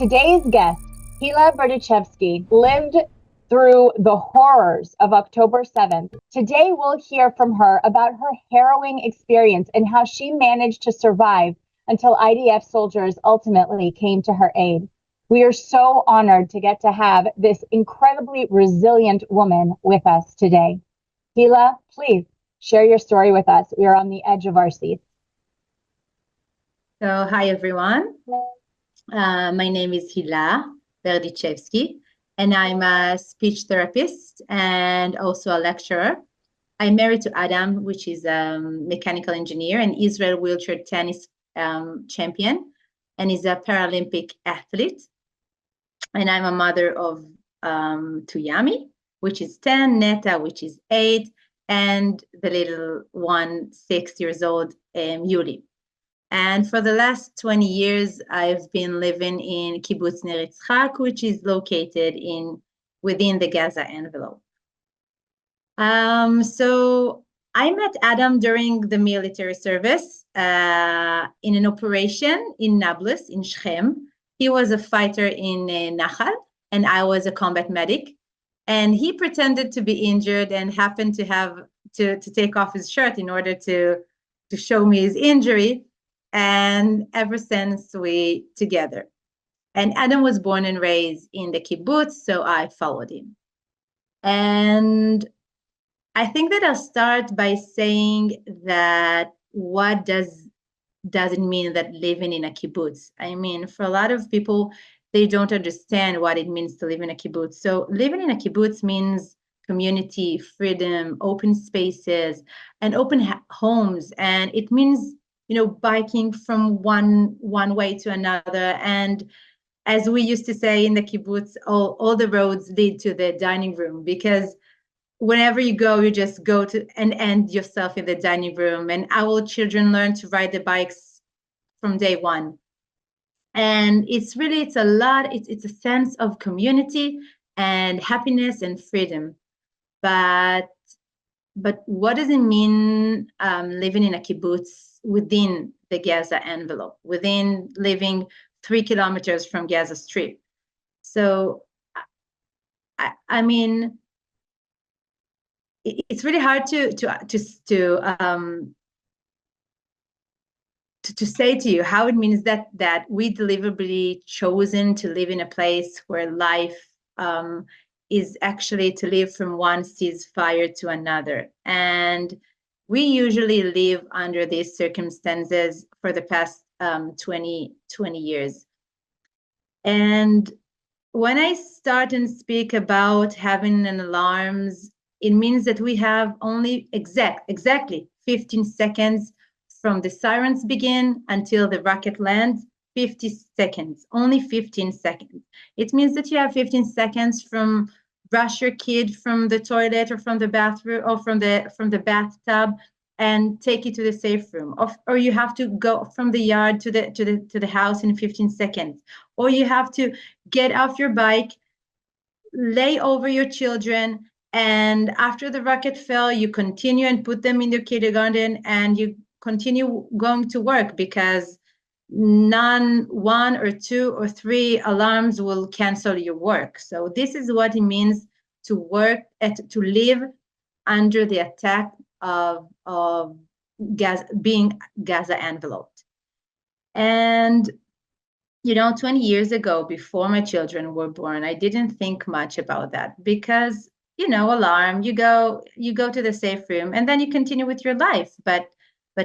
Today's guest, Hila Berdichevsky, lived through the horrors of October 7th. Today, we'll hear from her about her harrowing experience and how she managed to survive until IDF soldiers ultimately came to her aid. We are so honored to get to have this incredibly resilient woman with us today. Hila, please share your story with us. We are on the edge of our seats. So, hi everyone. My name is Hila Berdichevsky, and I'm a speech therapist and also a lecturer. I'm married to Adam, which is a mechanical engineer and Israel wheelchair tennis champion, and is a Paralympic athlete. And I'm a mother of two Yami, which is 10, Neta, which is 8, and the little one, 6 years old, Yuli. And for the last 20 years, I've been living in kibbutz Ner Yitzchak, which is located within the Gaza envelope. So I met Adam during the military service in an operation in Nablus, in Shechem. He was a fighter in Nahal, and I was a combat medic. And he pretended to be injured and happened to have to take off his shirt in order to show me his injury. And ever since we together. And Adam was born and raised in the kibbutz, so I followed him. And I think that I'll start by saying that what does it mean that living in a kibbutz? I mean, for a lot of people, they don't understand what it means to live in a kibbutz. So living in a kibbutz means community, freedom, open spaces, and open homes. And it means biking from one way to another. And as we used to say in the kibbutz, all the roads lead to the dining room, because whenever you go, you just go to and end yourself in the dining room. And our children learn to ride the bikes from day one. And it's a sense of community and happiness and freedom. But what does it mean living in a kibbutz within the Gaza envelope, within living 3 kilometers from Gaza Strip? So, I mean, it's really hard to say to you how it means that we deliberately chosen to live in a place where life is actually to live from one ceasefire to another. And we usually live under these circumstances for the past 20 years. And when I start and speak about having an alarms, it means that we have only exactly 15 seconds from the sirens begin until the rocket lands. 50 seconds, only 15 seconds. It means that you have 15 seconds from brush your kid from the toilet or from the bathroom or from the bathtub and take it to the safe room, or you have to go from the yard to the house in 15 seconds, or you have to get off your bike, lay over your children, and after the rocket fell, you continue and put them in your kindergarten and you continue going to work, because one or two or three alarms will cancel your work. So this is what it means to live under the attack of Gaza, being Gaza enveloped. And 20 years ago, before my children were born, I didn't think much about that, because alarm, you go to the safe room and then you continue with your life. But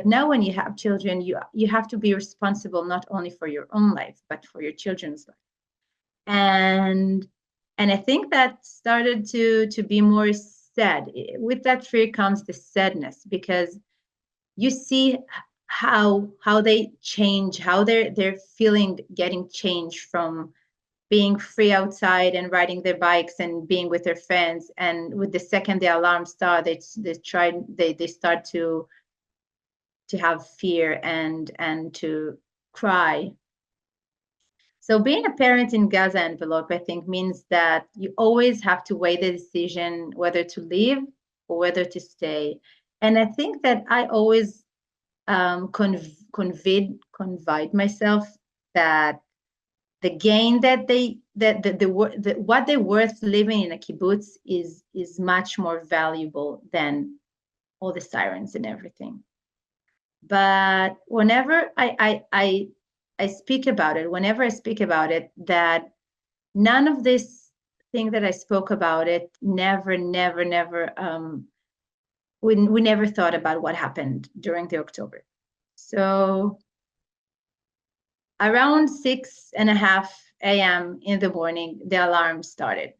now when you have children, you have to be responsible not only for your own life, but for your children's life. And I think that started to be more sad. With that fear comes the sadness, because you see how they change, how they're feeling, getting changed from being free outside and riding their bikes and being with their friends. And with the second the alarm start, they start to have fear and to cry. So being a parent in Gaza envelope, I think, means that you always have to weigh the decision whether to leave or whether to stay. And I think that I always confide myself that gain that what they're worth living in a kibbutz is much more valuable than all the sirens and everything. But whenever I speak about it, that none of this thing that I spoke about it, never, we never thought about what happened during the October. So around 6:30 a.m. in the morning, the alarm started.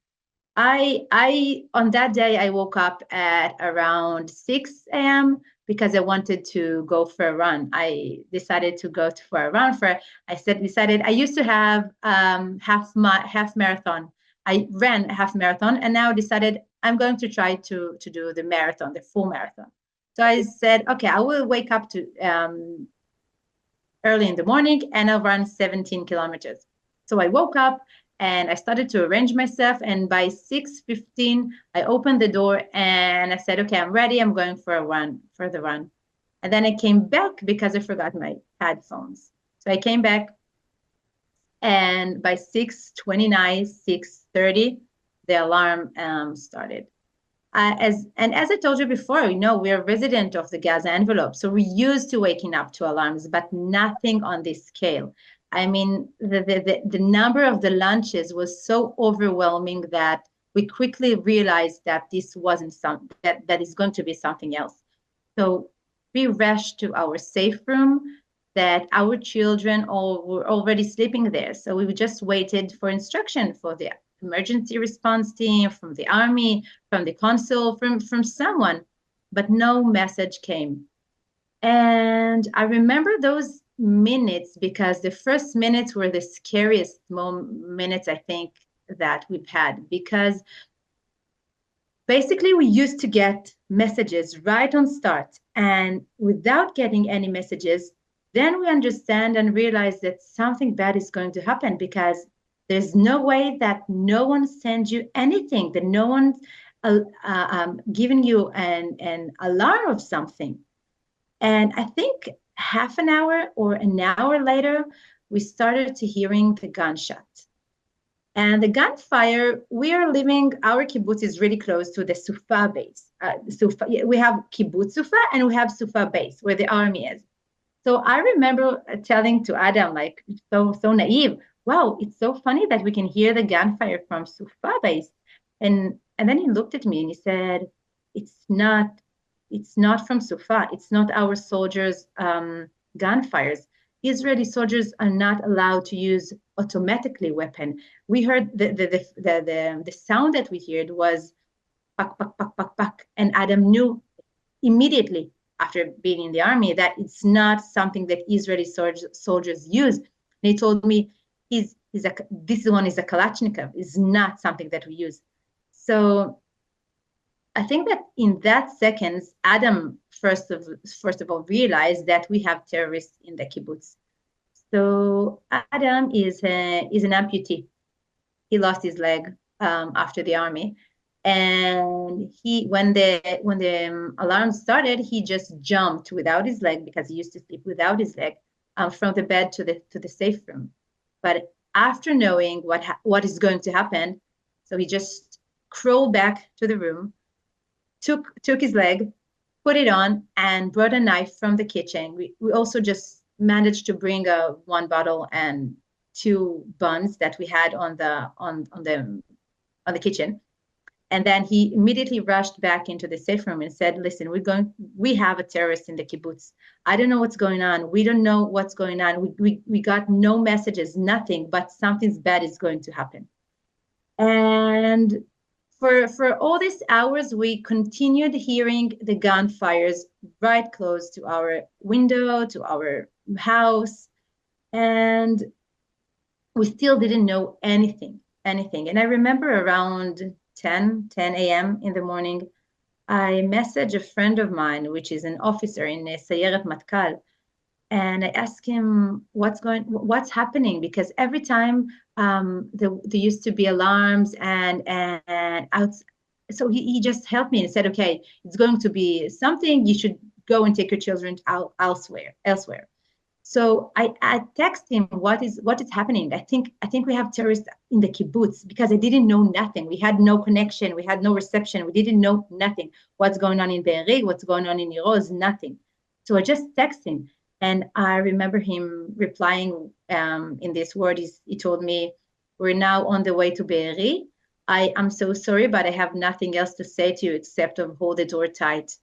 I on that day, I woke up at around 6 a.m. because I wanted to go for a run. I decided to go for a run. I used to have half marathon. I ran a half marathon, and now decided I'm going to try to do the marathon, the full marathon. So I said, okay, I will wake up to early in the morning and I'll run 17 kilometers. So I woke up and I started to arrange myself. And by 6:15, I opened the door and I said, okay, I'm ready. I'm going for the run. And then I came back because I forgot my headphones. So I came back, and by 6:29, 6:30, the alarm started. As I told you before, we are resident of the Gaza envelope, so we're used to waking up to alarms, but nothing on this scale. I mean, the number of the lunches was so overwhelming that we quickly realized that this wasn't that is going to be something else. So we rushed to our safe room, that our children all were already sleeping there. So we just waited for instruction for the emergency response team, from the army, from the consul, from someone, but no message came. And I remember those minutes because the first minutes were the scariest minutes, I think, that we've had, because basically we used to get messages right on start, and without getting any messages, then we understand and realize that something bad is going to happen, because there's no way that no one sends you anything, that no one's giving you an alarm of something. And I think half an hour or an hour later, we started to hearing the gunshot. And the gunfire, our kibbutz is really close to the Sufa base. We have kibbutz Sufa and we have Sufa base, where the army is. So I remember telling to Adam, like, so naive, wow, it's so funny that we can hear the gunfire from Sufa base. And then he looked at me and he said, it's not from Sufa. It's not our soldiers' gunfires. Israeli soldiers are not allowed to use automatically weapon. We heard the sound that we heard was pak, pak, pak, pak, pak. And Adam knew immediately, after being in the army, that it's not something that Israeli soldiers use. And he told me, this one is a Kalashnikov, is not something that we use. So I think that in that seconds, Adam first of all realized that we have terrorists in the kibbutz. So Adam is an amputee. He lost his leg after the army. And when the alarm started, he just jumped without his leg, because he used to sleep without his leg, from the bed to the safe room. But after knowing what is going to happen, so he just crawled back to the room, took his leg, put it on, and brought a knife from the kitchen. We also just managed to bring one bottle and 2 buns that we had on the kitchen. And then he immediately rushed back into the safe room and said, listen, we have a terrorist in the kibbutz. I don't know what's going on. We don't know what's going on. We got no messages, nothing, but something bad is going to happen. And for all these hours, we continued hearing the gunfires right close to our window, to our house. And we still didn't know anything. And I remember around 10 a.m. in the morning, I messaged a friend of mine, which is an officer in Sayeret Matkal, and I asked him what's happening, because every time there used to be alarms and out. So he just helped me and said, okay, it's going to be something. You should go and take your children elsewhere. So I text him, what is happening? I think we have terrorists in the kibbutz, because I didn't know nothing. We had no connection. We had no reception. We didn't know nothing. What's going on in Be'eri, what's going on in Iroz, nothing. So I just text him. And I remember him replying in this word. He told me, we're now on the way to Be'eri. I am so sorry, but I have nothing else to say to you except to hold the door tight.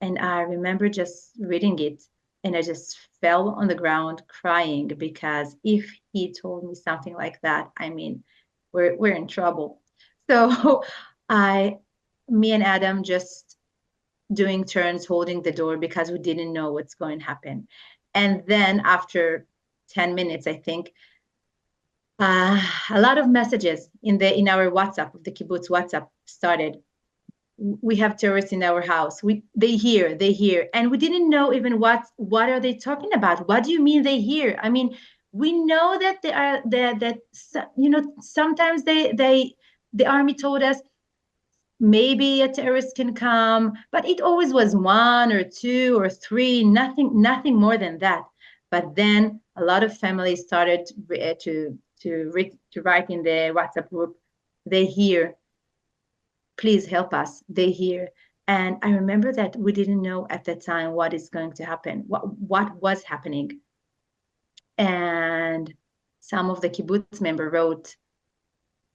And I remember just reading it, and I just fell on the ground crying, because if he told me something like that, I mean, we're in trouble. So me and Adam just doing turns, holding the door, because we didn't know what's going to happen. And then after 10 minutes, I think, a lot of messages in our WhatsApp, the kibbutz WhatsApp, started. We have terrorists in our house. They hear, and we didn't know even what are they talking about. What do you mean they hear? I mean, we know that they are that sometimes the army told us maybe a terrorist can come, but it always was one or two or three, nothing more than that. But then a lot of families started to write in the WhatsApp group, they hear, please help us, they hear. And I remember that we didn't know at that time what is going to happen, what was happening. And some of the kibbutz members wrote,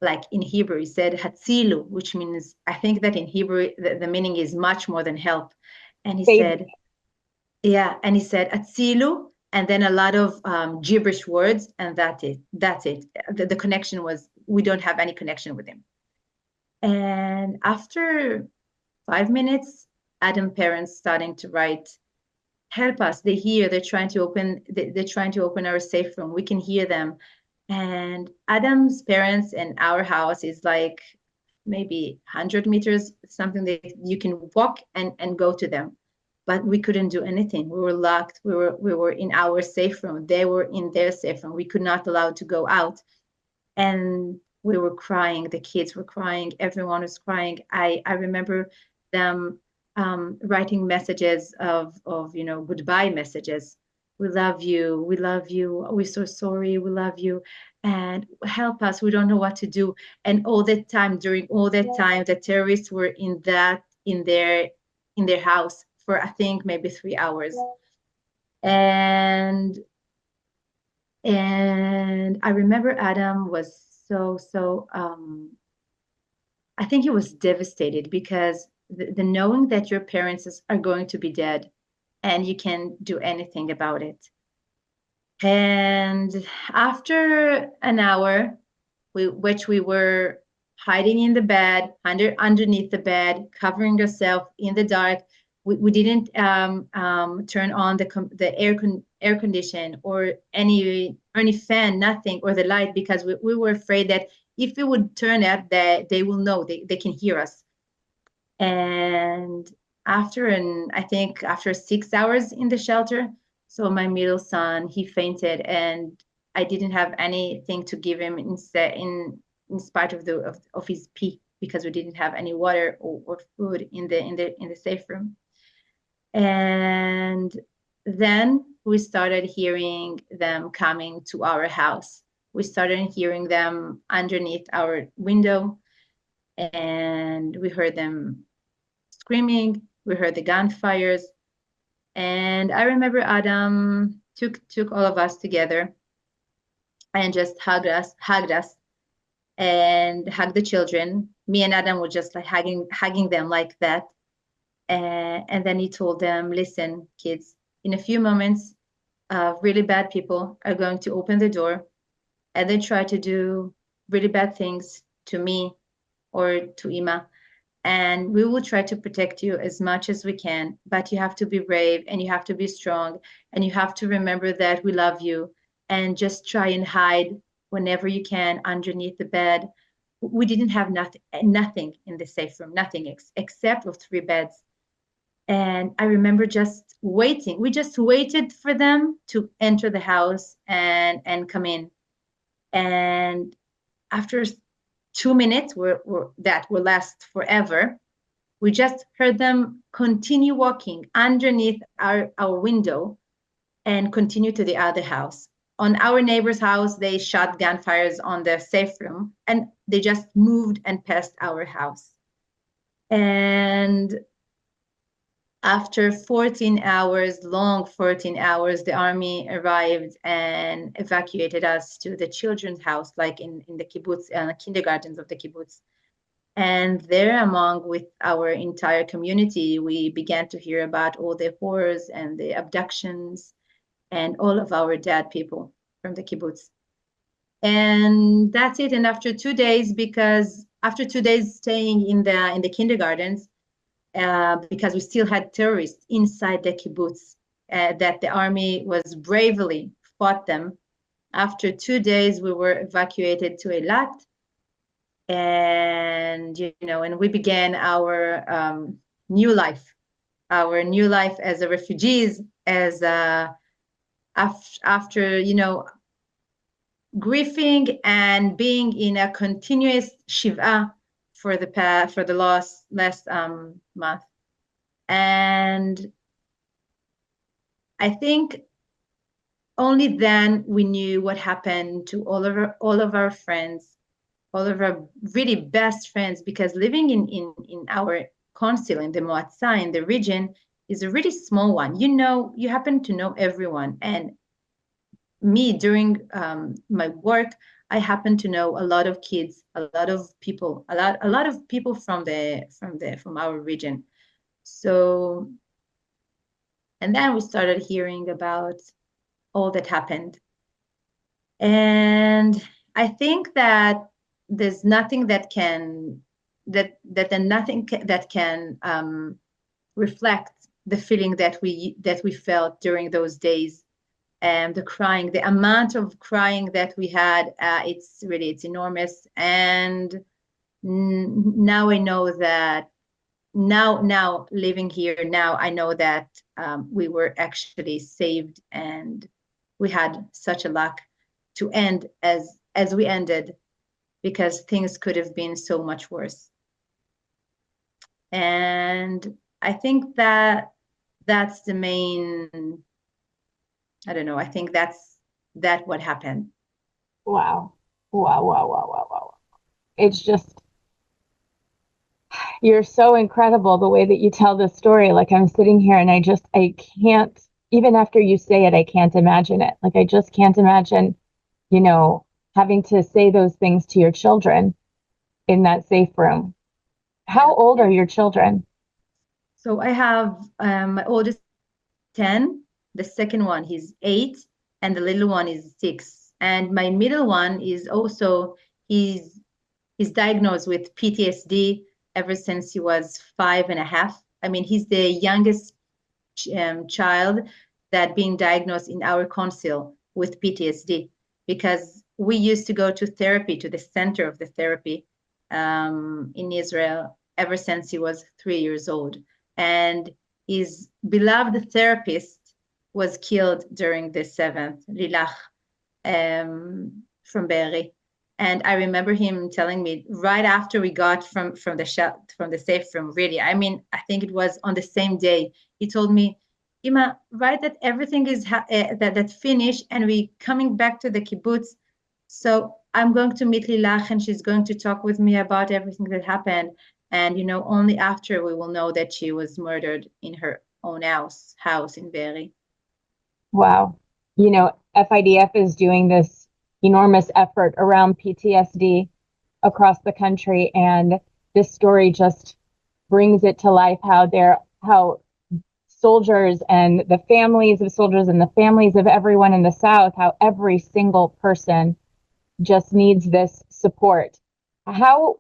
like in Hebrew, he said Hatzilu, which means, I think that in Hebrew, the meaning is much more than help. And he said, yeah, and he said Hatzilu, and then a lot of gibberish words, and that's it. The connection was, we don't have any connection with him. And after 5 minutes, Adam parents starting to write, help us, they hear, they're trying to open our safe room, we can hear them. And Adam's parents and our house is like maybe 100 meters, something that you can walk and go to them. But we couldn't do anything. We were locked. We were in our safe room. They were in their safe room. We could not allow to go out. And we were crying. The kids were crying. Everyone was crying. I remember them writing messages of goodbye messages. We love you. We love you. We're so sorry. We love you. And help us. We don't know what to do. And during all that time, the terrorists were in their house for, I think, maybe 3 hours. And I remember Adam was so I think he was devastated, because the knowing that your parents are going to be dead and you can't do anything about it. And after an hour, which we were hiding in the bed, underneath the bed, covering ourselves in the dark. We didn't turn on the air condition or any fan, nothing, or the light, because we were afraid that if it would turn out, that they will know, they can hear us. And I think after 6 hours in the shelter, so my middle son, he fainted, and I didn't have anything to give him in spite of his pee, because we didn't have any water or food in the safe room. And then we started hearing them coming to our house. We started hearing them underneath our window, and we heard them screaming. We heard the gunfires. And I remember Adam took all of us together and just hugged us and hugged the children. Me and Adam were just like hugging them like that. And then he told them, listen, kids, in a few moments, really bad people are going to open the door and then try to do really bad things to me or to Ima. And we will try to protect you as much as we can, but you have to be brave and you have to be strong, and you have to remember that we love you, and just try and hide whenever you can underneath the bed. We didn't have nothing in the safe room, nothing except of 3 beds. And I remember just waiting. We just waited for them to enter the house and come in. And after 2 minutes that will last forever, we just heard them continue walking underneath our window, and continue to the other house. On our neighbor's house, they shot gunfires on the safe room, and they just moved and passed our house. And after 14 hours, long 14 hours, the army arrived and evacuated us to the children's house, like in the kibbutz, kindergartens of the kibbutz. And there, among with our entire community, we began to hear about all the horrors and the abductions and all of our dead people from the kibbutz. And that's it. And after 2 days, because after 2 days staying in the kindergartens, because we still had terrorists inside the kibbutz, that the army was bravely fought them. After 2 days, we were evacuated to Eilat, and and we began our new life as a refugees, as after grieving and being in a continuous shiva for the last month. And I think only then we knew what happened to all of our friends, all of our really best friends, because living in our council, in the Moatza, in the region, is a really small one. You happen to know everyone. And me, during my work, I happen to know a lot of kids, a lot of people from our region. So, and then we started hearing about all that happened. And I think that there's nothing that can reflect the feeling that we felt during those days. And the crying, the amount of crying that we had, it's enormous. And now I know that now living here now, I know that we were actually saved, and we had such a luck to end as we ended, because things could have been so much worse. And I think that that's the main, I don't know, I think that's what happened. Wow. It's just, you're so incredible the way that you tell this story. Like, I'm sitting here and I can't, even after you say it, I can't imagine it. Like, I just can't imagine, having to say those things to your children in that safe room. How old are your children? So I have my oldest 10, the second one, he's 8, and the little one is 6. And my middle one is also, he's diagnosed with PTSD ever since he was 5.5. I mean, he's the youngest child that being diagnosed in our council with PTSD, because we used to go to therapy, to the center of the therapy in Israel ever since he was 3 years old. And his beloved therapist was killed during the 7th, Lilach, from Be'eri. And I remember him telling me right after we got from the safe room, really, I mean, I think it was on the same day, he told me, Ima, right, that everything is that's finished, and we coming back to the kibbutz. So I'm going to meet Lilach, and she's going to talk with me about everything that happened. And, only after we will know that she was murdered in her own house in Be'eri. Wow. FIDF is doing this enormous effort around PTSD across the country. And this story just brings it to life, how soldiers and the families of soldiers and the families of everyone in the South, how every single person just needs this support. How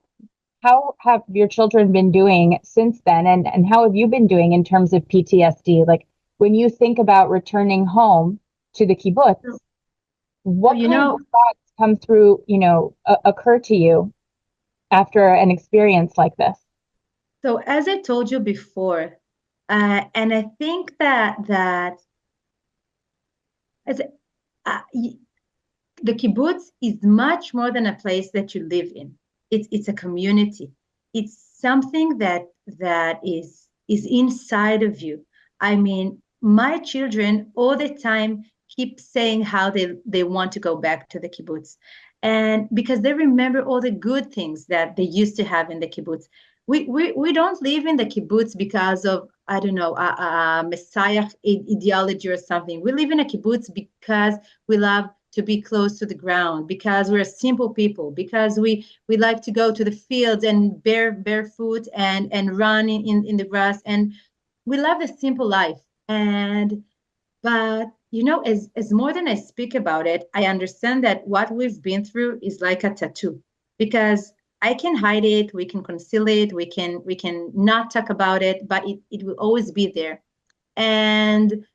have your children been doing since then? And how have you been doing in terms of PTSD? Like, when you think about returning home to the kibbutz, what kind of thoughts come through, occur to you after an experience like this? So as I told you before, and I think that the kibbutz is much more than a place that you live in. It's a community. It's something that is inside of you. I mean, my children all the time keep saying how they want to go back to the kibbutz. And because they remember all the good things that they used to have in the kibbutz. We don't live in the kibbutz because of, I don't know, a messiah ideology or something. We live in a kibbutz because we love to be close to the ground, because we're simple people, because we like to go to the fields and barefoot and run in the grass, and we love the simple life. And but as more than I speak about it, I understand that what we've been through is like a tattoo, because I can hide it, we can conceal it, we can not talk about it, but it will always be there. And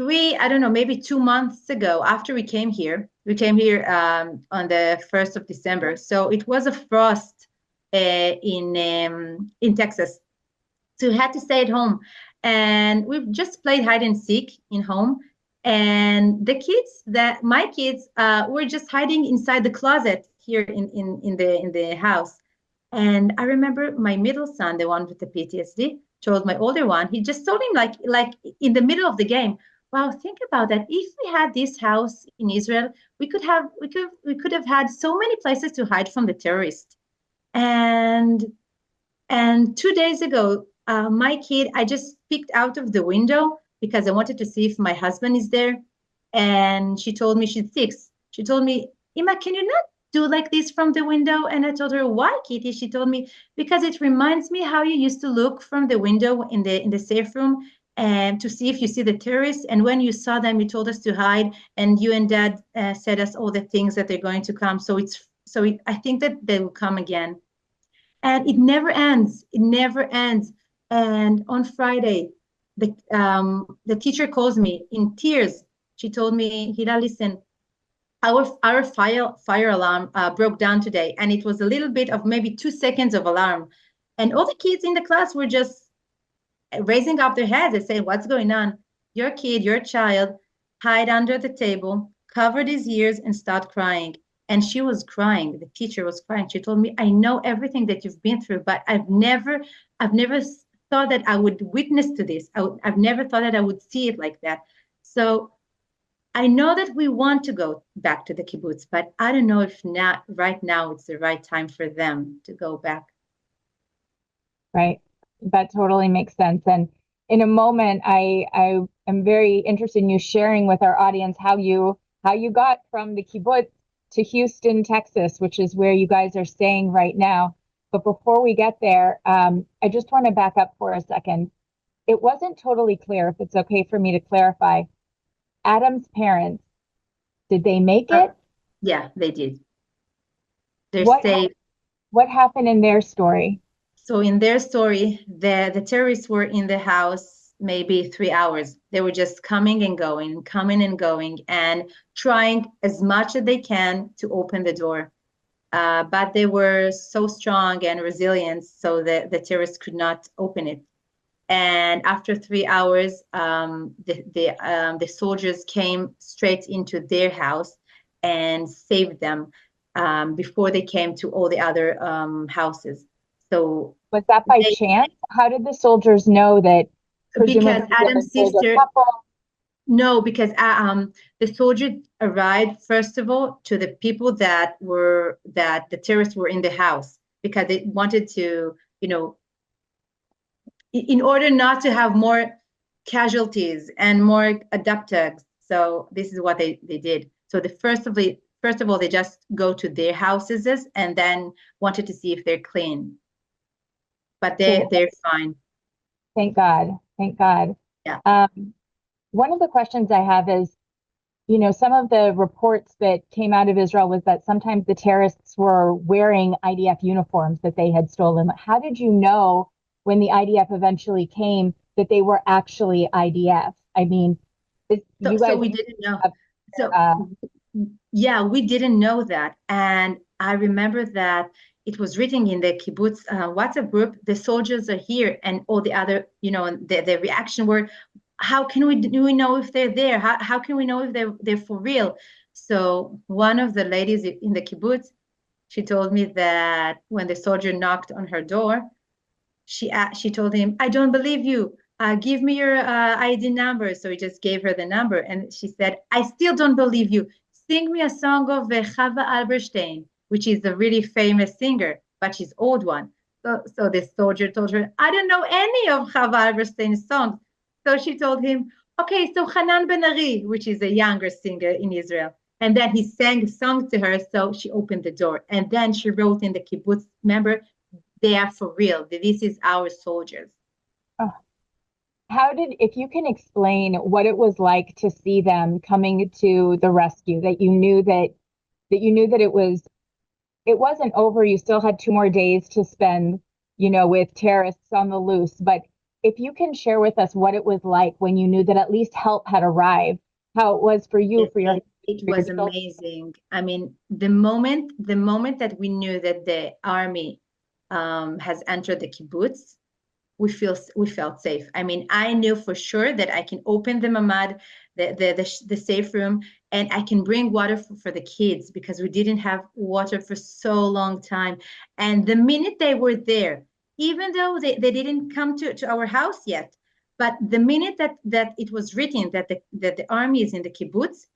I don't know, maybe 2 months ago, after we came here on the 1st of December. So it was a frost in Texas. So we had to stay at home. And we just played hide and seek in home. And my kids were just hiding inside the closet here in the house. And I remember my middle son, the one with the PTSD, told my older one, he just told him like in the middle of the game, wow, think about that. If we had this house in Israel, we could have had so many places to hide from the terrorists. And 2 days ago, my kid, I just peeked out of the window because I wanted to see if my husband is there. And she told me, she's 6. She told me, Ima, can you not do like this from the window? And I told her, why, Kitty? She told me, because it reminds me how you used to look from the window in the safe room and to see if you see the terrorists. And when you saw them, you told us to hide, and you and Dad said us all the things that they're going to come. I think that they will come again. And it never ends. It never ends. And on Friday, the teacher calls me in tears. She told me, Hila, listen, our fire alarm broke down today, and it was a little bit of maybe 2 seconds of alarm. And all the kids in the class were just raising up their heads and saying, what's going on? Your kid, your child, hide under the table, covered his ears, and start crying. And she was crying. The teacher was crying. She told me, I know everything that you've been through, but I've never thought that I would witness to this. I've never thought that I would see it like that. So I know that we want to go back to the kibbutz, but I don't know if not right now it's the right time for them to go back. Right. That totally makes sense. And in a moment, I am very interested in you sharing with our audience how you got from the kibbutz to Houston, Texas, which is where you guys are staying right now. But before we get there, I just want to back up for a second. It wasn't totally clear, if it's okay for me to clarify. Adam's parents, did they make it? Yeah, they did. What happened in their story? So in their story, the terrorists were in the house maybe 3 hours. They were just coming and going, and trying as much as they can to open the door. But they were so strong and resilient, so the terrorists could not open it. And after 3 hours, the soldiers came straight into their house and saved them before they came to all the other houses. So was that by chance? How did the soldiers know that? Because Adam's sister. No, because the soldiers arrived first of all to the people that the terrorists were in the house, because they wanted to, in order not to have more casualties and more abductees. So this is what they did. So first of all, they just go to their houses and then wanted to see if they're clean. But they're fine. Thank God. Thank God. Yeah. One of the questions I have is, some of the reports that came out of Israel was that sometimes the terrorists were wearing IDF uniforms that they had stolen. How did you know when the IDF eventually came that they were actually IDF? I mean, so we didn't know. Yeah, we didn't know that. And I remember that it was written in the kibbutz WhatsApp group, the soldiers are here, and all the other, the reaction were, how can we know if they're there? How can we know if they're for real? So one of the ladies in the kibbutz, she told me that when the soldier knocked on her door, she told him, I don't believe you. give me your ID number. So he just gave her the number. And she said, I still don't believe you. Sing me a song of Chava Alberstein, which is a really famous singer, but she's old one. So the soldier told her, I don't know any of Chava Alberstein's songs. So she told him, okay, so Hanan Ben Ari, which is a younger singer in Israel. And then he sang a song to her. So she opened the door. And then she wrote in the kibbutz, remember, they are for real. This is our soldiers. Oh. If you can explain what it was like to see them coming to the rescue, that you knew that it wasn't over. You still had 2 more days to spend, with terrorists on the loose. But if you can share with us what it was like when you knew that at least help had arrived, how it was for you, it was amazing. I mean, the moment that we knew that the army has entered the kibbutz, we felt safe. I mean, I knew for sure that I can open the mamad, the safe room, and I can bring water for the kids, because we didn't have water for so long time. And the minute they were there, even though they didn't come to our house yet, but the minute that it was written that the army is in the kibbutz,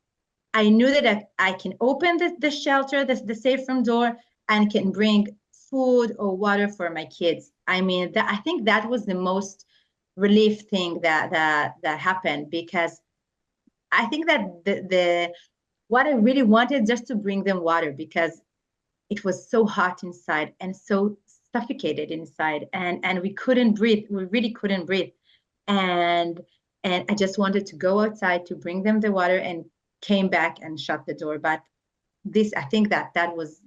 I knew that I can open the shelter, the safe room door, and can bring food or water for my kids. I mean, I think that was the most relief thing that happened, because I think that the what I really wanted just to bring them water, because it was so hot inside and so suffocated inside, and we couldn't breathe. We really couldn't breathe, and I just wanted to go outside to bring them the water, and came back and shut the door. But this, I think that was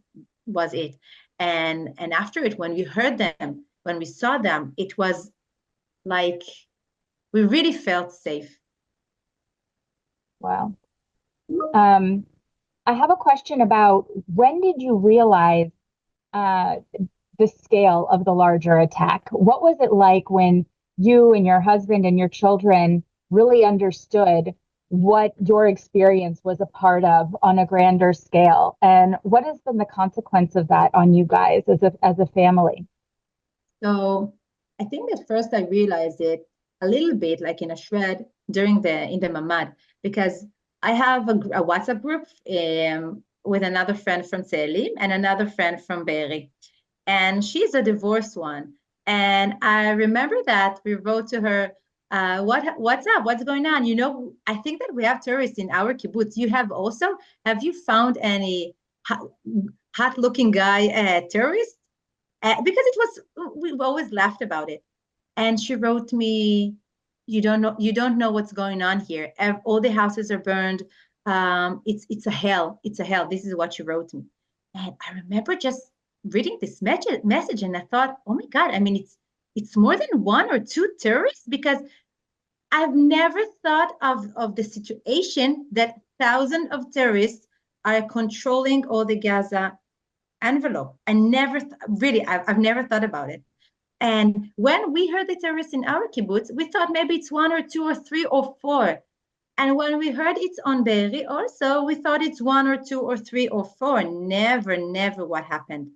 it. And after it, when we heard them, when we saw them, it was like we really felt safe. Wow. I have a question about, when did you realize the scale of the larger attack? What was it like when you and your husband and your children really understood what your experience was a part of on a grander scale? And what has been the consequence of that on you guys as a family? So I think at first I realized it a little bit like in a shred in the mamad, because I have a WhatsApp group with another friend from Tzelim and another friend from Be'eri. And she's a divorced one. And I remember that we wrote to her, what's up? What's going on? I think that we have terrorists in our kibbutz. Have you found any hot looking guy terrorist? Because we've always laughed about it. And she wrote me, you don't know what's going on here. All the houses are burned. It's a hell. It's a hell. This is what she wrote me. And I remember just reading this message, and I thought, oh my God, I mean, it's more than 1 or 2 terrorists, because I've never thought of the situation that thousands of terrorists are controlling all the Gaza envelope. I've never thought about it. And when we heard the terrorists in our kibbutz, we thought maybe it's 1 or 2 or 3 or 4. And when we heard it's on Be'eri also, we thought it's 1 or 2 or 3 or 4. Never what happened.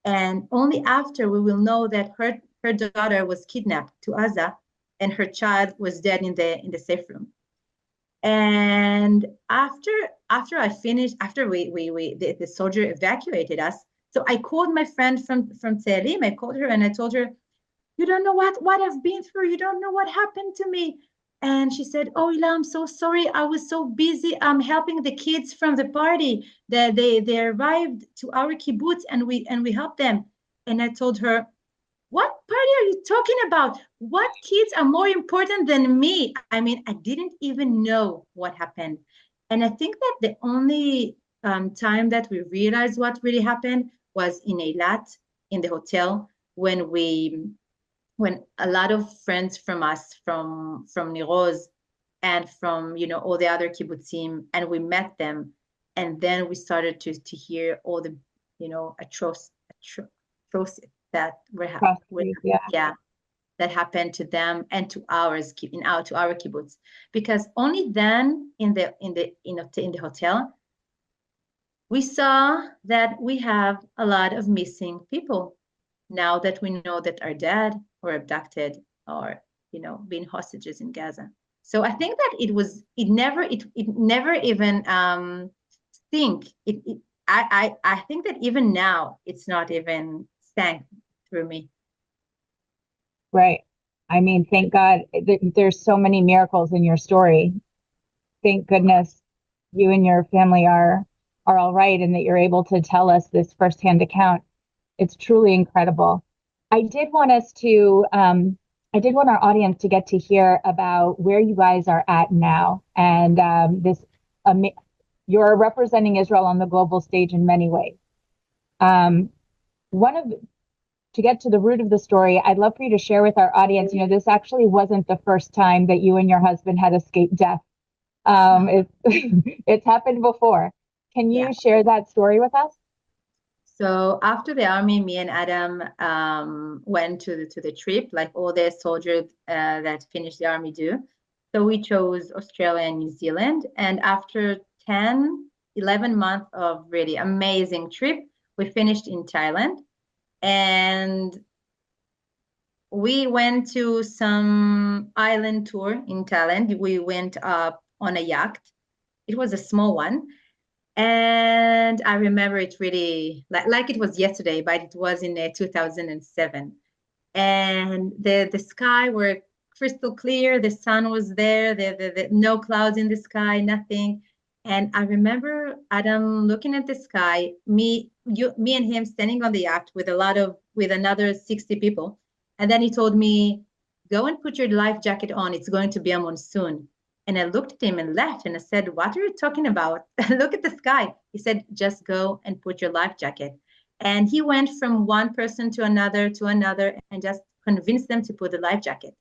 And only after we will know that her daughter was kidnapped to Gaza, and her child was dead in the safe room. And after the soldier evacuated us, so I called my friend from Tzelim. I called her and I told her, you don't know what I've been through. You don't know what happened to me. And she said, oh, Hila, I'm so sorry. I was so busy. I'm helping the kids from the party. They arrived to our kibbutz, and we helped them. And I told her, what party are you talking about? What kids are more important than me? I mean, I didn't even know what happened. And I think that the only time that we realized what really happened was in Eilat, in the hotel, when a lot of friends from us, from Niroz and from all the other kibbutzim, and we met them, and then we started to hear all the atrocities that were happening, that happened to them and to our kibbutz, because only then in the hotel we saw that we have a lot of missing people. Now that we know that are dead or abducted, or being hostages in Gaza. So I think that it never even I think that even now it's not even sank through me. Right. I mean, thank God there's so many miracles in your story. Thank goodness you and your family are all right and that you're able to tell us this firsthand account. It's truly incredible. I did want our audience to get to hear about where you guys are at now. And you're representing Israel on the global stage in many ways. To get to the root of the story, I'd love for you to share with our audience, this actually wasn't the first time that you and your husband had escaped death. It's happened before. Can you share that story with us? So after the army, me and Adam went to the trip, like all the soldiers that finished the army do. So we chose Australia and New Zealand. And after 11 months of really amazing trip, we finished in Thailand. And we went to some island tour in Thailand. We went up on a yacht. It was a small one. And I remember it really like it was yesterday, but it was in 2007. And the sky were crystal clear. The sun was there. The no clouds in the sky, nothing. And I remember Adam looking at the sky, me and him standing on the yacht with another 60 people. And then he told me, go and put your life jacket on. It's going to be a monsoon. And I looked at him and laughed and I said, what are you talking about? Look at the sky. He said, just go and put your life jacket. And he went from one person to another and just convinced them to put the life jacket.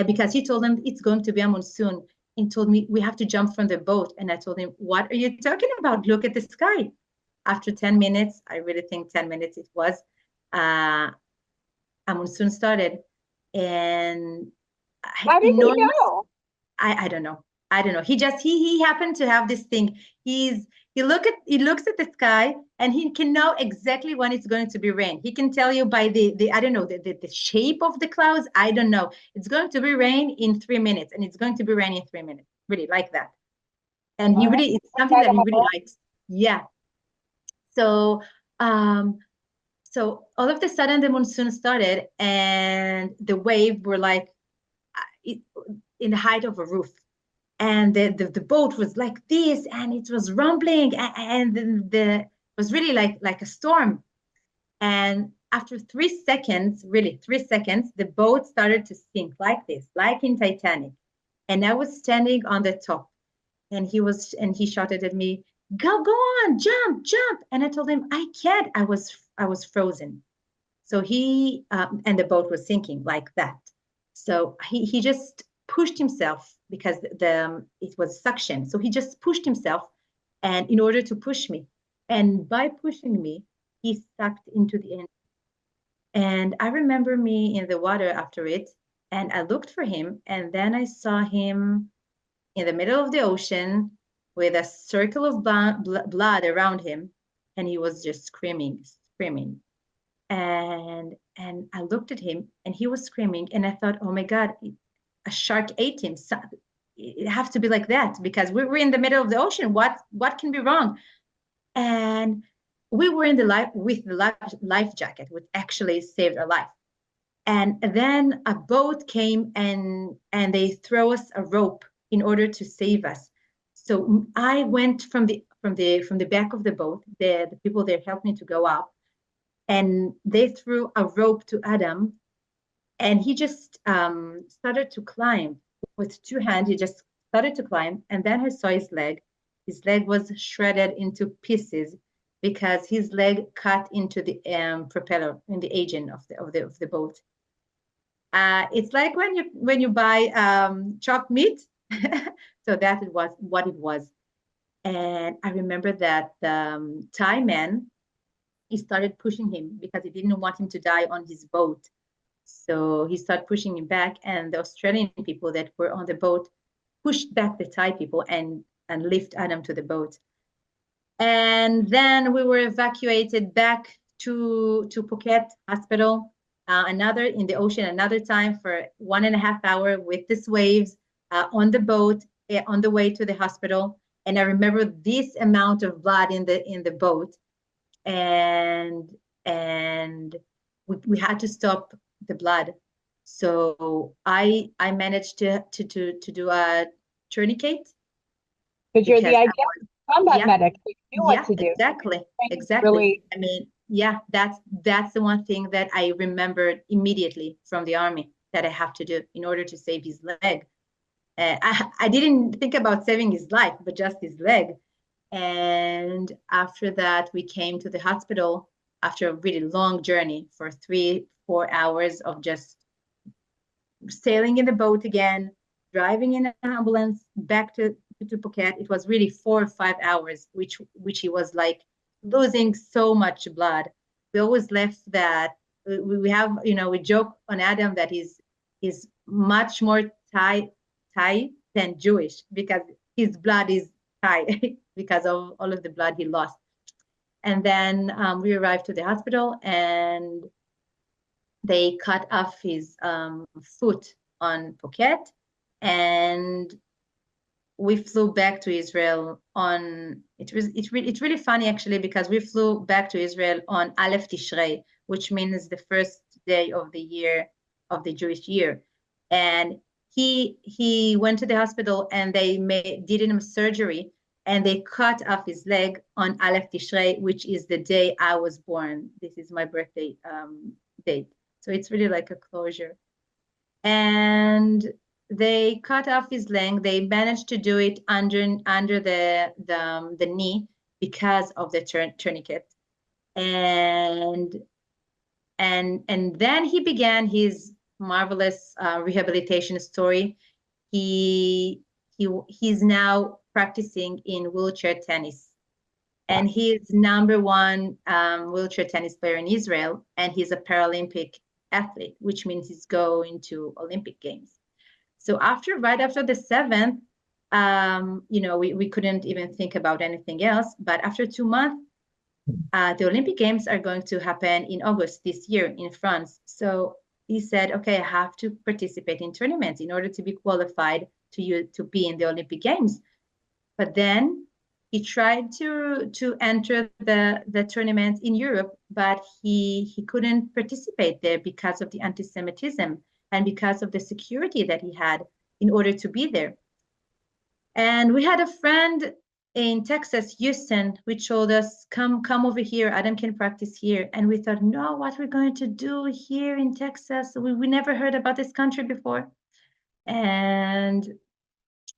Because he told them it's going to be a monsoon. And told me we have to jump from the boat. And I told him, what are you talking about? Look at the sky. After 10 minutes, I really think 10 minutes it was, a monsoon started. And how did he know? I don't know. He happened to have this thing. He looks at the sky and he can know exactly when it's going to be rain. He can tell you by the I don't know, the shape of the clouds. I don't know. It's going to be rain in 3 minutes and it's going to be rain in 3 minutes. Really like that. And it's something that he really likes. Yeah. So so all of a sudden the monsoon started and the waves were like in the height of a roof. And the boat was like this, and it was rumbling, and it was really like a storm. And after 3 seconds, the boat started to sink like this, like in Titanic. And I was standing on the top, and he shouted at me, go on, jump. And I told him, I can't. I was frozen. So and the boat was sinking like that. So he just pushed himself because it was suction. So he just pushed himself, and in order to push me, and by pushing me, he sucked into the engine. And I remember me in the water after it, and I looked for him, and then I saw him in the middle of the ocean with a circle of blood around him, and he was just screaming. And I looked at him, and he was screaming, and I thought, oh my God, a shark ate him. So it has to be like that because we were in the middle of the ocean. What can be wrong? And we were in the life jacket, which actually saved our life. And then a boat came and they throw us a rope in order to save us. So I went from the back of the boat. The people there helped me to go up, and they threw a rope to Adam. And he just started to climb with 2 hands. He just started to climb. And then I saw his leg. His leg was shredded into pieces because his leg cut into the propeller in the engine of the boat. It's like when you buy chopped meat. So that was what it was. And I remember that the Thai man, he started pushing him because he didn't want him to die on his boat. So he started pushing him back, and the Australian people that were on the boat pushed back the Thai people and lift Adam to the boat. And then we were evacuated back to Phuket Hospital. another in the ocean, another time for 1.5 hours with these waves on the boat on the way to the hospital. And I remember this amount of blood in the boat, and we had to stop the blood. So I managed to do a tourniquet. Because you're the ideal combat medic. You knew what to do. Exactly. Really, I mean, yeah, that's the one thing that I remembered immediately from the army that I have to do in order to save his leg. I didn't think about saving his life, but just his leg. And after that, we came to the hospital after a really long journey for 3-4 hours of just sailing in the boat again, driving in an ambulance back to Phuket. It was really 4 or 5 hours, which he was like losing so much blood. We always left that we have, we joke on Adam that he's much more Thai than Jewish, because his blood is Thai because of all of the blood he lost. And then we arrived to the hospital, and they cut off his foot on Phuket, and we flew back to Israel on. It's really funny actually, because we flew back to Israel on Aleph Tishrei, which means the first day of the year of the Jewish year, and he went to the hospital, and they did him surgery, and they cut off his leg on Aleph Tishrei, which is the day I was born. This is my birthday date. So it's really like a closure. And they cut off his leg. They managed to do it under the knee because of the tourniquet. And then he began his marvelous rehabilitation story. He's now practicing in wheelchair tennis, and he's #1 wheelchair tennis player in Israel, and he's a Paralympic athlete, which means he's going to Olympic Games. So right after the 7th, we couldn't even think about anything else. But after 2 months, the Olympic Games are going to happen in August this year in France. So he said, okay, I have to participate in tournaments in order to be qualified to be in the Olympic Games. But then he tried to enter the tournament in Europe, but he couldn't participate there because of the anti-Semitism and because of the security that he had in order to be there. And we had a friend in Texas, Houston, which told us, come over here, Adam can practice here. And we thought, no, what we're going to do here in Texas? We never heard about this country before. And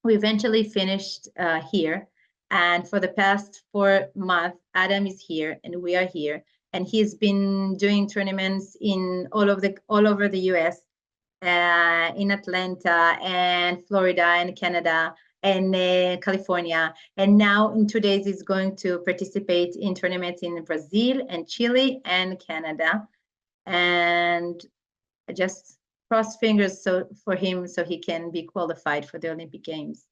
we eventually finished here. And for the past 4 months, Adam is here and we are here. And he's been doing tournaments in all over the US, in Atlanta and Florida and Canada and California. And now in 2 days, he's going to participate in tournaments in Brazil and Chile and Canada. And I just cross fingers for him so he can be qualified for the Olympic Games.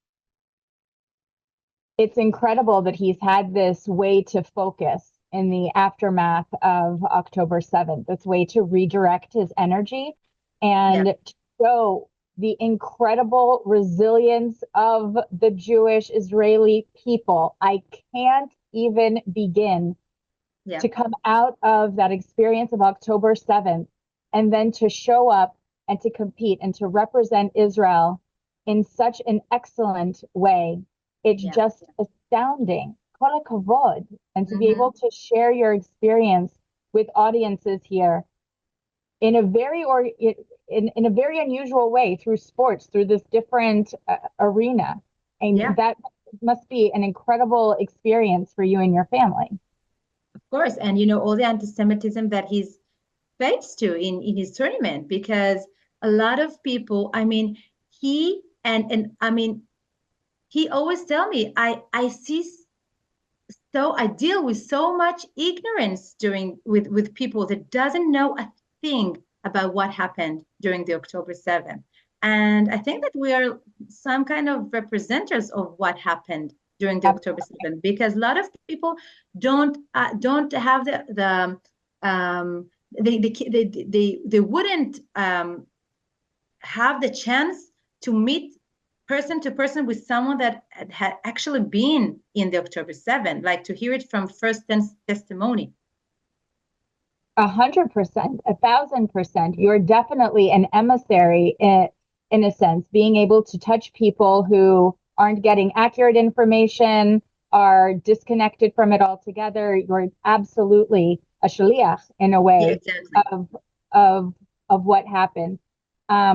It's incredible that he's had this way to focus in the aftermath of October 7th, this way to redirect his energy and to show the incredible resilience of the Jewish Israeli people. I can't even begin to come out of that experience of October 7th and then to show up and to compete and to represent Israel in such an excellent way. It's just astounding. Kol hakavod. And to be able to share your experience with audiences here in a very in a very unusual way, through sports, through this different arena. And that must be an incredible experience for you and your family. Of course. And, all the anti-Semitism that he's faced to in his tournament, because a lot of people, he always tell me, I deal with so much ignorance with people that doesn't know a thing about what happened during the October 7th. And I think that we are some kind of representatives of what happened during the October 7th, because a lot of people don't have they wouldn't have the chance to meet person to person with someone that had actually been in the October 7th, like to hear it from first testimony. 100%, 1,000%. You're definitely an emissary in a sense, being able to touch people who aren't getting accurate information, are disconnected from it altogether. You're absolutely a shaliach in a way, yeah, exactly. of what happened. I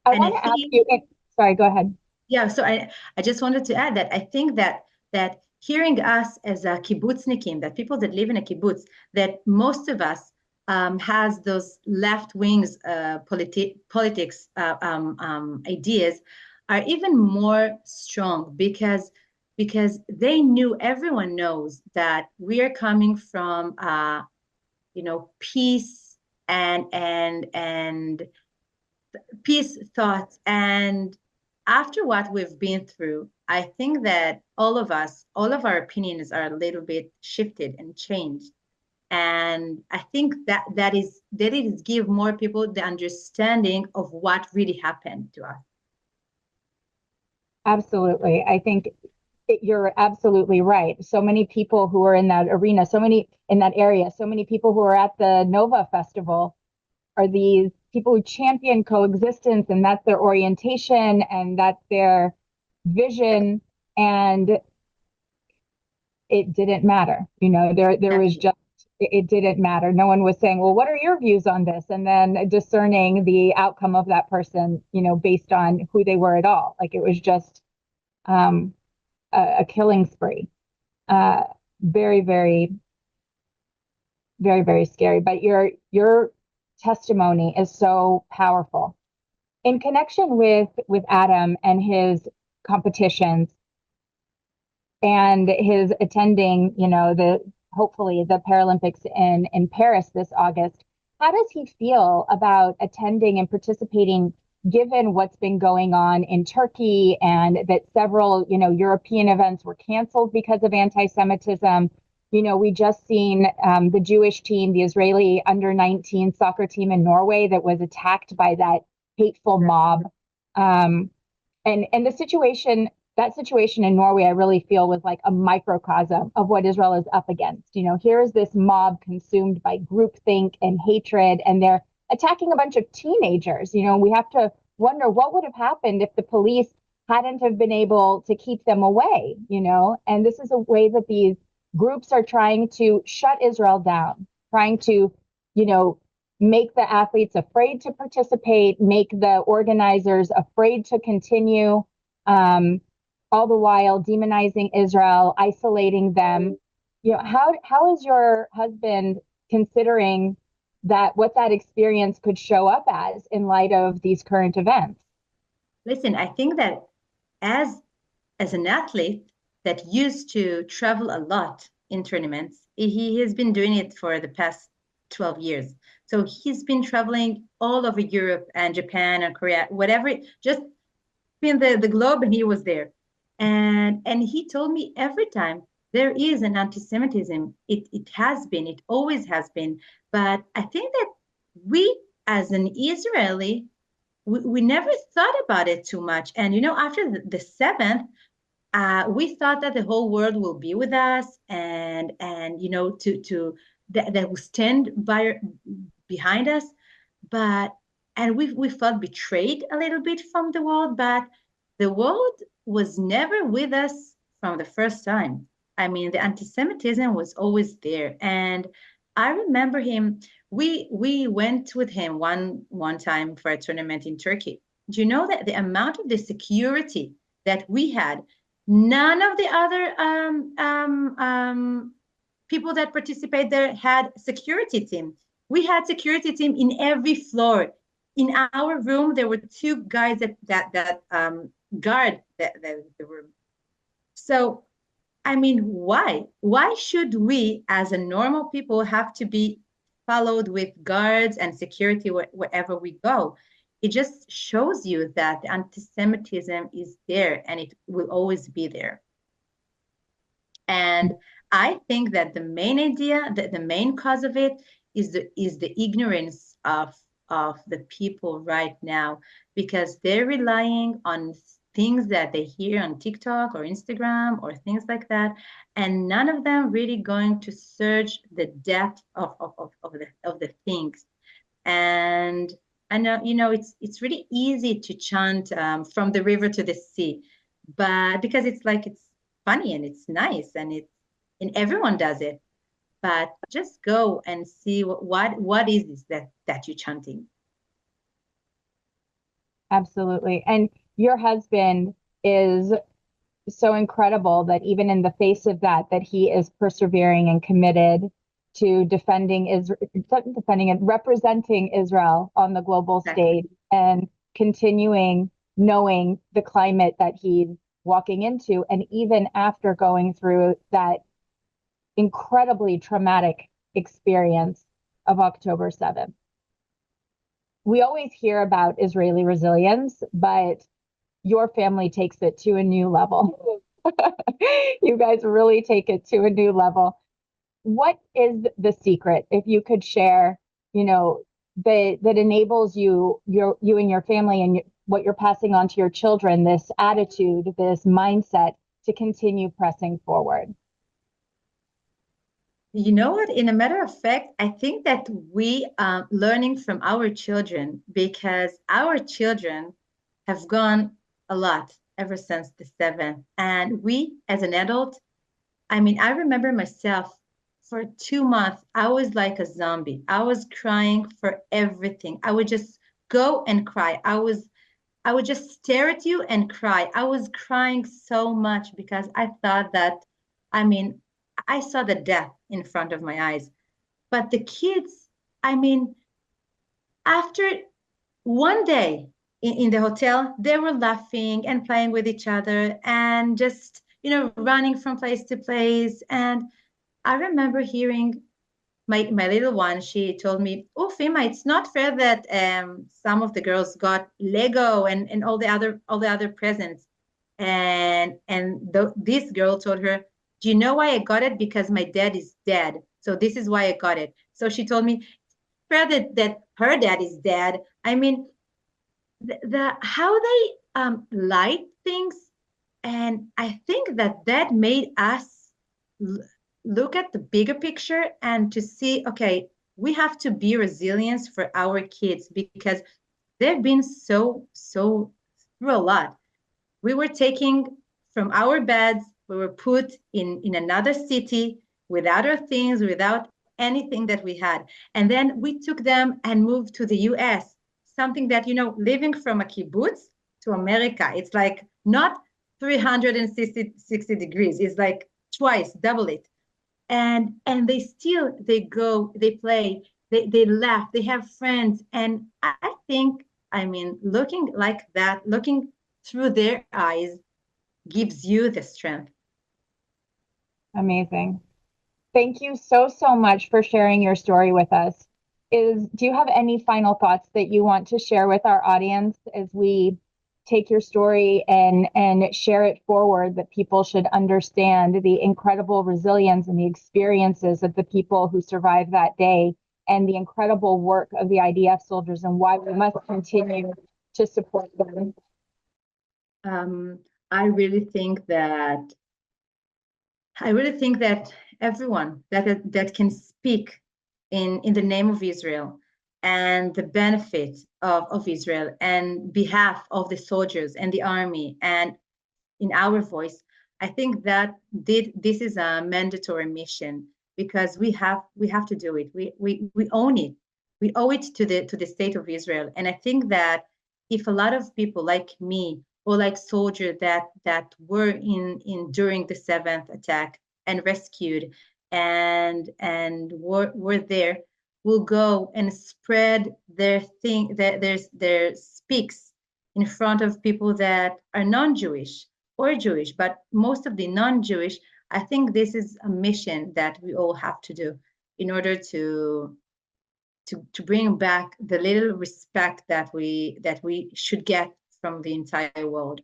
want to ask you. Sorry, go ahead. Yeah, so I just wanted to add that I think that hearing us as a kibbutznikim, that people that live in a kibbutz, that most of us has those left wings politics ideas, are even more strong because they knew, everyone knows that we are coming from peace and peace thoughts. And after what we've been through, I think that all of us, all of our opinions are a little bit shifted and changed. And I think that is give more people the understanding of what really happened to us. Absolutely. I think you're absolutely right. So many people who are in that arena, so many in that area, so many people who are at the Nova Festival are these people who champion coexistence, and that's their orientation and that's their vision. And it didn't matter. There was just, it didn't matter. No one was saying, well, what are your views on this? And then discerning the outcome of that person, based on who they were at all. Like, it was just a killing spree. Very, very, very, very scary. But your testimony is so powerful. In connection with Adam and his competitions and his attending, hopefully the Paralympics in Paris this August, how does he feel about attending and participating, given what's been going on in Turkey and that several, European events were canceled because of anti-Semitism? We just seen the Jewish team, the Israeli under-19 soccer team in Norway that was attacked by that hateful mob. And the situation, that situation in Norway, I really feel was like a microcosm of what Israel is up against. Here is this mob consumed by groupthink and hatred, and they're attacking a bunch of teenagers. We have to wonder what would have happened if the police hadn't have been able to keep them away, and this is a way that these groups are trying to shut Israel down, trying to, make the athletes afraid to participate, make the organizers afraid to continue, all the while demonizing Israel, isolating them. How is your husband considering that, what that experience could show up as in light of these current events? Listen, I think that as an athlete that used to travel a lot in tournaments, he has been doing it for the past 12 years. So he's been traveling all over Europe and Japan and Korea, whatever, just in the globe, and he was there. And he told me every time there is an anti-Semitism. It has been, it always has been. But I think that we, as an Israeli, we never thought about it too much. And, after the 7th, we thought that the whole world will be with us, and that will stand behind us. And we felt betrayed a little bit from the world, but the world was never with us from the first time. I mean, the anti-Semitism was always there. And I remember him, we went with him one time for a tournament in Turkey. Do you know that the amount of the security that we had, none of the other people that participate there had security team. We had security team in every floor. In our room, there were 2 guys that guard the room. So, I mean, why? Why should we, as a normal people, have to be followed with guards and security wherever we go? It just shows you that the anti-Semitism is there, and it will always be there. And I think that the main idea, the main cause of it, is the ignorance of the people right now, because they're relying on things that they hear on TikTok or Instagram or things like that, and none of them really going to search the depth of the things. And I know, it's really easy to chant from the river to the sea, but because it's funny and it's nice and everyone does it. But just go and see what is this that you're chanting. Absolutely. And your husband is so incredible that even in the face of that he is persevering and committed to defending Israel, defending and representing Israel on the global stage, and continuing knowing the climate that he's walking into. And even after going through that incredibly traumatic experience of October 7th. We always hear about Israeli resilience, but your family takes it to a new level. You guys really take it to a new level. What is the secret, if you could share, that enables you and your family and what you're passing on to your children, this attitude, this mindset to continue pressing forward? You know what? In a matter of fact, I think that we are learning from our children, because our children have gone a lot ever since the 7th. And we, as an adult, I mean, I remember myself for 2 months, I was like a zombie. I was crying for everything. I would just go and cry. I would just stare at you and cry. I was crying so much because I thought that, I mean, I saw the death in front of my eyes. But the kids, I mean, after one day in the hotel, they were laughing and playing with each other and just, running from place to place. And I remember hearing my little one, she told me, "Oh, Fima, it's not fair that some of the girls got Lego and all the other presents." And this girl told her, "Do you know why I got it? Because my dad is dead. So this is why I got it." So she told me, fair that her dad is dead. I mean, the how they light things, and I think that made us look at the bigger picture and to see, okay, we have to be resilient for our kids, because they've been so through a lot. We were taking from our beds, we were put in another city without our things, without anything that we had. And then we took them and moved to the US, something that, living from a kibbutz to America, it's like not 360 degrees, it's like twice, double it. And they go, they play, they laugh, they have friends. And I think, I mean, looking like that, looking through their eyes gives you the strength. Amazing. Thank you so much for sharing your story with us. Do you have any final thoughts that you want to share with our audience as we take your story and share it forward, that people should understand the incredible resilience and the experiences of the people who survived that day, and the incredible work of the IDF soldiers, and why we must continue to support them? I really think that everyone that can speak in the name of Israel and the benefit of Israel and behalf of the soldiers and the army and in our voice, I think that this is a mandatory mission, because we have to do it. We own it. We owe it to the state of Israel. And I think that if a lot of people like me or like soldiers that were in during the 7th attack and rescued and were there, will go and spread their speaks in front of people that are non-Jewish or Jewish, but most of the non-Jewish, I think this is a mission that we all have to do in order to bring back the little respect that we should get from the entire world.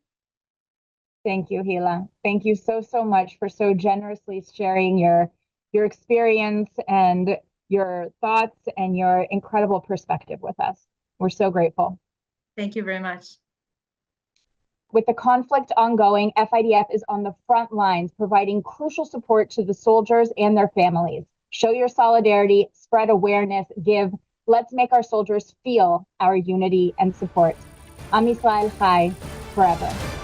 Thank you, Hila. Thank you so much for so generously sharing your experience and your thoughts and your incredible perspective with us. We're so grateful. Thank you very much. With the conflict ongoing, FIDF is on the front lines, providing crucial support to the soldiers and their families. Show your solidarity, spread awareness, give. Let's make our soldiers feel our unity and support. Am Yisrael Chai forever.